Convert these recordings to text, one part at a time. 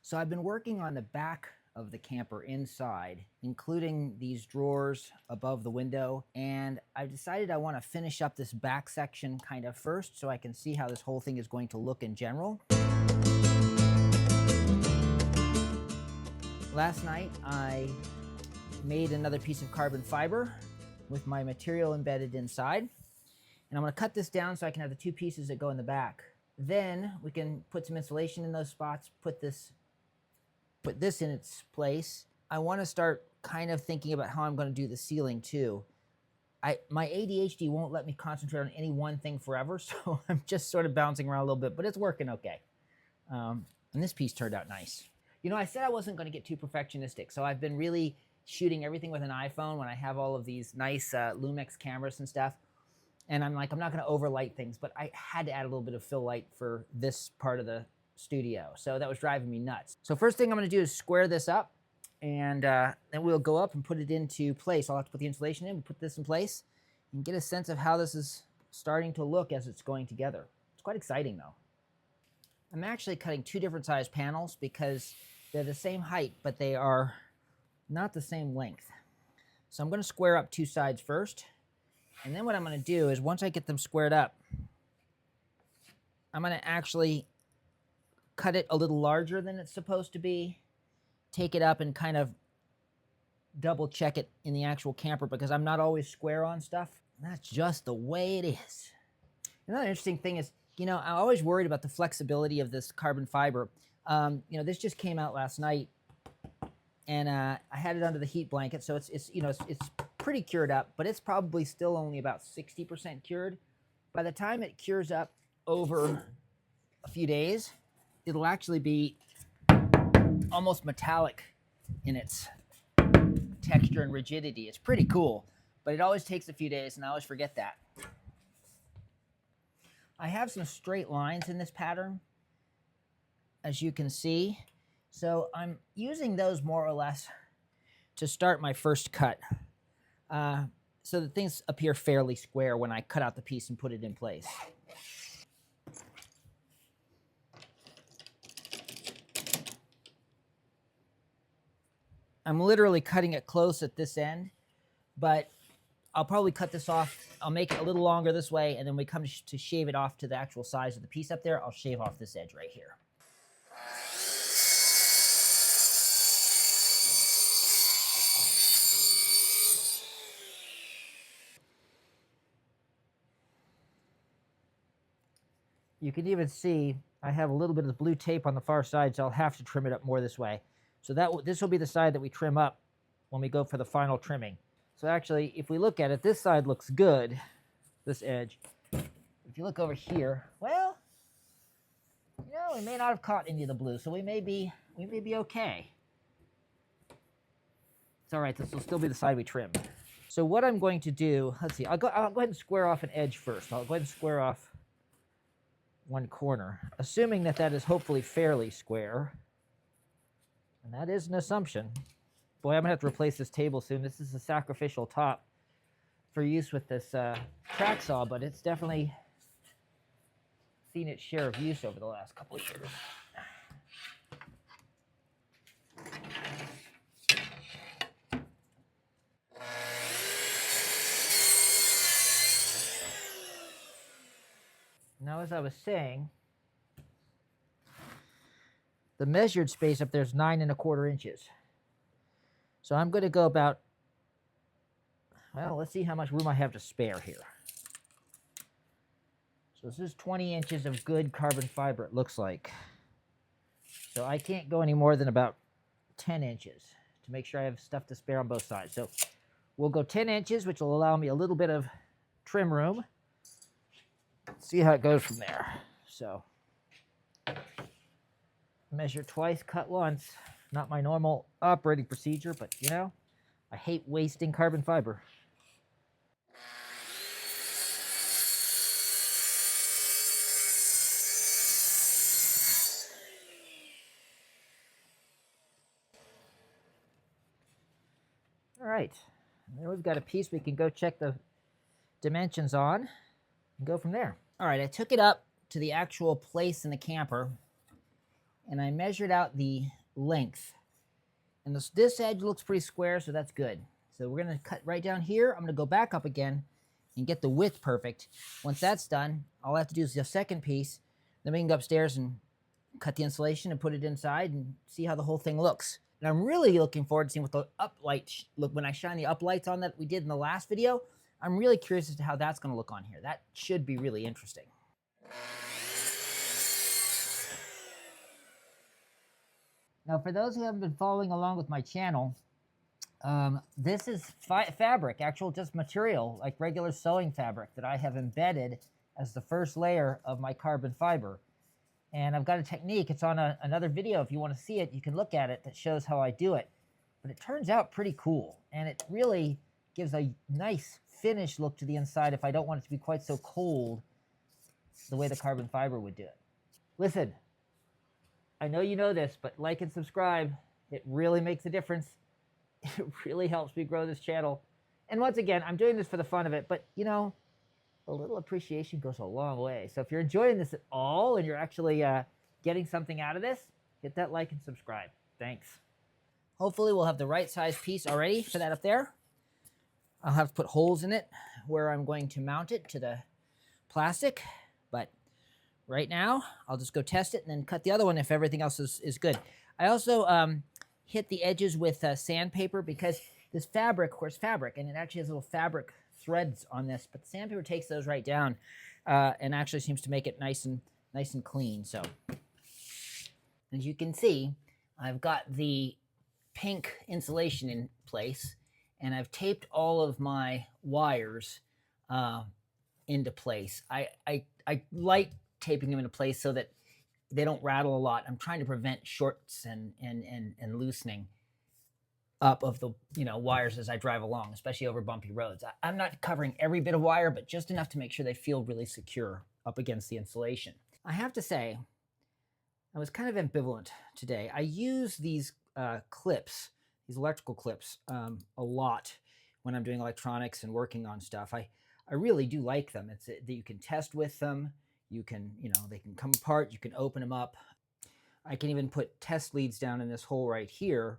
So I've been working on the back of the camper inside, including these drawers above the window, and I decided I want to finish up this back section kind of first so I can see how this whole thing is going to look in general. Last night I made another piece of carbon fiber with my material embedded inside, and I'm going to cut this down so I can have the two pieces that go in the back. Then we can put some insulation in those spots, put this in its place. I want to start kind of thinking about how I'm going to do the ceiling too. My ADHD won't let me concentrate on any one thing forever, so I'm just sort of bouncing around a little bit, but it's working okay. And this piece turned out nice. You know, I said I wasn't going to get too perfectionistic, so I've been really shooting everything with an iPhone when I have all of these nice Lumix cameras and stuff. And I'm like, I'm not going to overlight things, but I had to add a little bit of fill light for this part of the studio. So that was driving me nuts. So first thing I'm going to do is square this up, and then we'll go up and put it into place. I'll have to put the insulation in, we'll put this in place, and get a sense of how this is starting to look as it's going together. It's quite exciting though. I'm actually cutting two different size panels because they're the same height, but they are not the same length. So I'm going to square up two sides first, and then what I'm going to do is once I get them squared up, I'm going to actually cut it a little larger than it's supposed to be, take it up and kind of double check it in the actual camper because I'm not always square on stuff. That's just the way it is. Another interesting thing is, you know, I'm always worried about the flexibility of this carbon fiber. You know, this just came out last night, and I had it under the heat blanket, so it's pretty cured up, but it's probably still only about 60% cured. By the time it cures up over a few days, it'll actually be almost metallic in its texture and rigidity. It's pretty cool, but it always takes a few days, and I always forget that. I have some straight lines in this pattern, as you can see. So I'm using those more or less to start my first cut, so that things appear fairly square when I cut out the piece and put it in place. I'm literally cutting it close at this end, but I'll probably cut this off. I'll make it a little longer this way, and then when we come to shave it off to the actual size of the piece up there, I'll shave off this edge right here. You can even see I have a little bit of the blue tape on the far side, so I'll have to trim it up more this way. So this will be the side that we trim up when we go for the final trimming. So actually, if we look at it, this side looks good, this edge. If you look over here, well, you know, we may not have caught any of the blue, so we may be okay. It's all right, this will still be the side we trim. So what I'm going to do, let's see, I'll go ahead and square off an edge first. I'll go ahead and square off one corner, assuming that that is hopefully fairly square. And that is an assumption. Boy, I'm gonna have to replace this table soon. This is a sacrificial top for use with this track saw, but it's definitely seen its share of use over the last couple of years. Now, as I was saying, the measured space up there is 9 1/4 inches. So I'm going to go about, well, let's see how much room I have to spare here. So this is 20 inches of good carbon fiber, it looks like. So I can't go any more than about 10 inches to make sure I have stuff to spare on both sides. So we'll go 10 inches, which will allow me a little bit of trim room. See how it goes from there. So measure twice, cut once. Not my normal operating procedure, but you know, I hate wasting carbon fiber. All right, there we've got a piece we can go check the dimensions on and go from there. All right, I took it up to the actual place in the camper, and I measured out the length. And this edge looks pretty square, so that's good. So we're gonna cut right down here. I'm gonna go back up again and get the width perfect. Once that's done, all I have to do is the second piece. Then we can go upstairs and cut the insulation and put it inside and see how the whole thing looks. And I'm really looking forward to seeing what the uplight look when I shine the uplights on that we did in the last video. I'm really curious as to how that's gonna look on here. That should be really interesting. Now, for those who haven't been following along with my channel, this is fabric, actual just material, like regular sewing fabric that I have embedded as the first layer of my carbon fiber. And I've got a technique, it's on another video. If you want to see it, you can look at it, that shows how I do it. But it turns out pretty cool, and it really gives a nice finished look to the inside if I don't want it to be quite so cold the way the carbon fiber would do it. Listen, I know you know this, but like and subscribe. It really makes a difference. It really helps me grow this channel. And once again, I'm doing this for the fun of it, but you know, a little appreciation goes a long way. So if you're enjoying this at all and you're actually getting something out of this, hit that like and subscribe. Thanks. Hopefully we'll have the right size piece already for that up there. I'll have to put holes in it where I'm going to mount it to the plastic, but right now I'll just go test it and then cut the other one if everything else is good. I also hit the edges with sandpaper because this fabric, of course, fabric, and it actually has little fabric threads on this, but the sandpaper takes those right down and actually seems to make it nice and clean. So as you can see, I've got the pink insulation in place, and I've taped all of my wires into place. I like taping them into place so that they don't rattle a lot. I'm trying to prevent shorts and loosening up of the wires as I drive along, especially over bumpy roads. I'm not covering every bit of wire, but just enough to make sure they feel really secure up against the insulation. I have to say, I was kind of ambivalent today. I use these clips, these electrical clips, a lot when I'm doing electronics and working on stuff. I really do like them. It's that you can test with them. You can, they can come apart. You can open them up. I can even put test leads down in this hole right here,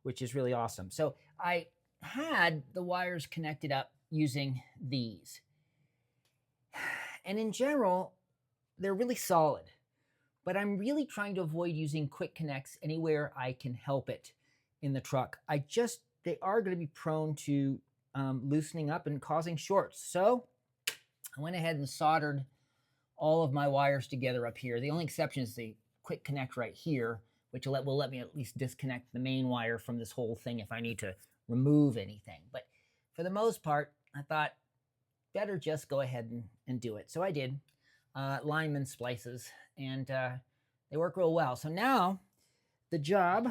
which is really awesome. So I had the wires connected up using these. And in general, they're really solid, but I'm really trying to avoid using quick connects anywhere I can help it in the truck. They are going to be prone to loosening up and causing shorts. So I went ahead and soldered all of my wires together up here. The only exception is the quick connect right here, which will let me at least disconnect the main wire from this whole thing if I need to remove anything. But for the most part, I thought better just go ahead and do it. So I did lineman splices, and they work real well. So now the job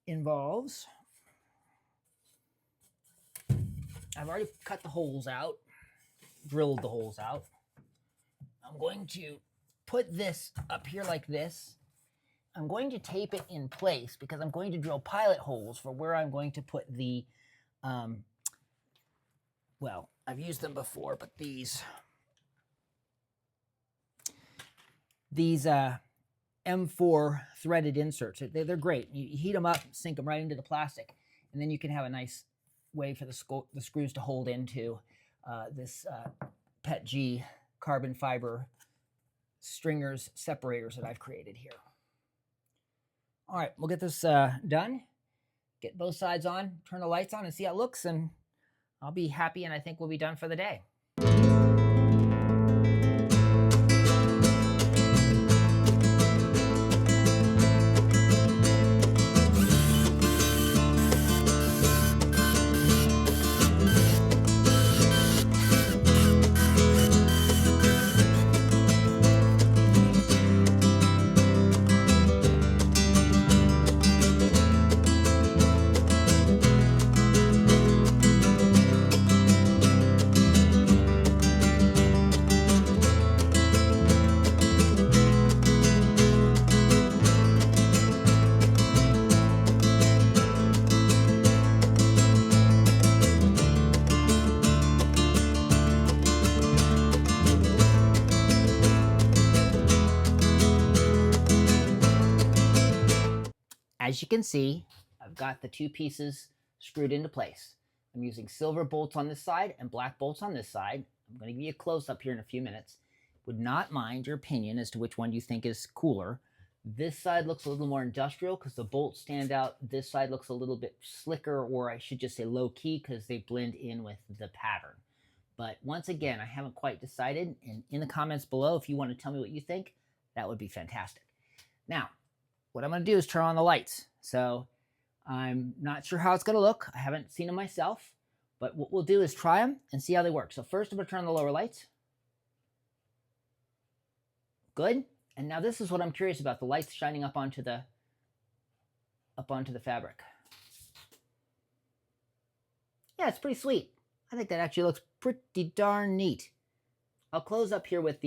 involves, I've already cut the holes out, drilled the holes out. I'm going to put this up here like this. I'm going to tape it in place because I'm going to drill pilot holes for where I'm going to put the, well, I've used them before, but these M4 threaded inserts, they're great. You heat them up, sink them right into the plastic, and then you can have a nice way for the screws to hold into this PETG carbon fiber stringers separators that I've created here. All right, we'll get this done, get both sides on, turn the lights on and see how it looks, and I'll be happy, and I think we'll be done for the day. as you can see, I've got the two pieces screwed into place. I'm using silver bolts on this side and black bolts on this side. I'm going to give you a close-up here in a few minutes. Would not mind your opinion as to which one you think is cooler. This side looks a little more industrial because the bolts stand out. This side looks a little bit slicker, or I should just say low-key, because they blend in with the pattern. But once again, I haven't quite decided. And in the comments below, if you want to tell me what you think, that would be fantastic. Now, what I'm going to do is turn on the lights. So I'm not sure how it's going to look. I haven't seen them myself. But what we'll do is try them and see how they work. So first I'm going to turn on the lower lights. Good. And now this is what I'm curious about, the lights shining up onto the fabric. Yeah, it's pretty sweet. I think that actually looks pretty darn neat. I'll close up here with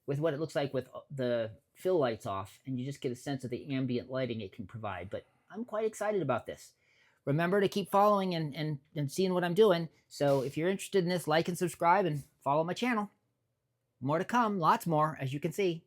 what it looks like with the fill lights off, and you just get a sense of the ambient lighting it can provide. But I'm quite excited about this. Remember to keep following and seeing what I'm doing. So if you're interested in this, like and subscribe and follow my channel. More to come, lots more, as you can see.